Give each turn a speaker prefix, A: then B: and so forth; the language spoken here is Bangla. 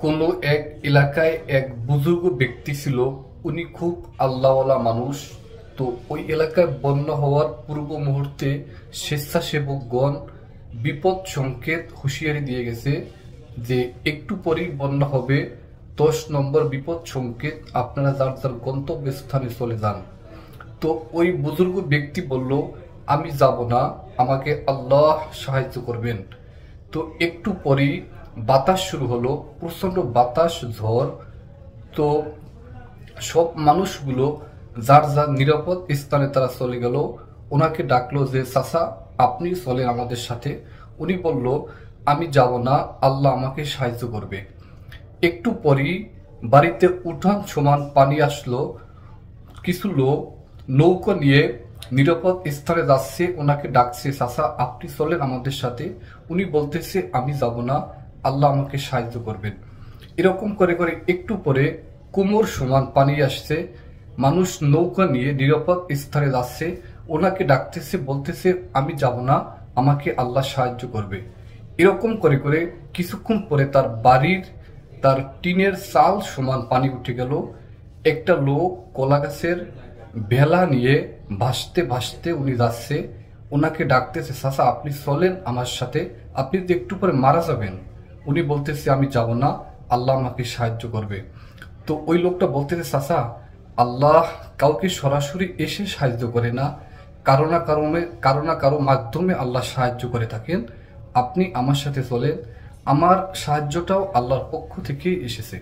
A: কোনো এক এলাকায় এক বুজুর্গ ব্যক্তি ছিল। উনি খুব আল্লাহওয়ালা মানুষ। তো ওই এলাকায় বন্যা হওয়ার পূর্ব মুহূর্তে স্বেচ্ছাসেবকগণ বিপদ সংকেত হুঁশিয়ারি দিয়ে গেছে যে একটু পরেই বন্যা হবে। 10 নম্বর বিপদ সংকেত, আপনারা যার যার গন্তব্যস্থানে চলে যান। তো ওই বুজুর্গ ব্যক্তি বলল, আমি যাব না, আমাকে আল্লাহ সাহায্য করবেন। তো একটু পরেই বাতাস শুরু হলো, প্রচন্ড বাতাস, ঝড়। তো সব মানুষগুলো যার যার নিরাপদ স্থানে তারা চলে গেল। ওনাকে ডাকলো যে চাচা, আপনি চলেন আমাদের সাথে। উনি বলল, আমি যাব না, আল্লাহ আমাকে সাহায্য করবে। একটু পরেই বাড়িতে উঠান সমান পানি আসলো। কিছু লোক নৌকা নিয়ে নিরাপদ স্থানে যাচ্ছে, ওনাকে ডাকছে, চাচা আপনি চলেন আমাদের সাথে। উনি বলতেছে, আমি যাব না, আল্লাহ আমাকে সাহায্য করবেন। এরকম করে করে একটু পরে কোমর সমান পানি আসছে। মানুষ নৌকা নিয়ে নিরাপদ স্থানে যাচ্ছে, ওনাকে ডাকতেছে, বলতেছে, আমি যাব না, আমাকে আল্লাহ সাহায্য করবে। এরকম করে করে কিছুক্ষণ পরে তার টিনের চাল সমান পানি উঠে গেল। একটা লোক কলা গাছের ভেলা নিয়ে ভাসতে ভাসতে উনি যাচ্ছে। ওনাকে ডাকতেছে, চাচা আপনি চলেন আমার সাথে, আপনি তো একটু পরে মারা যাবেন। উনি বলতেছে, আমি যাব না, আল্লাহ আমাকে সাহায্য করবে। তো ওই লোকটা বলতেছে, চাচা আল্লাহ কাউকে সরাসরি এসে সাহায্য করে না, কারো না কারো মাধ্যমে আল্লাহ সাহায্য করে থাকেন। আপনি আমার সাথে চলেন, আমার সাহায্যটাও আল্লাহর পক্ষ থেকেই এসেছে।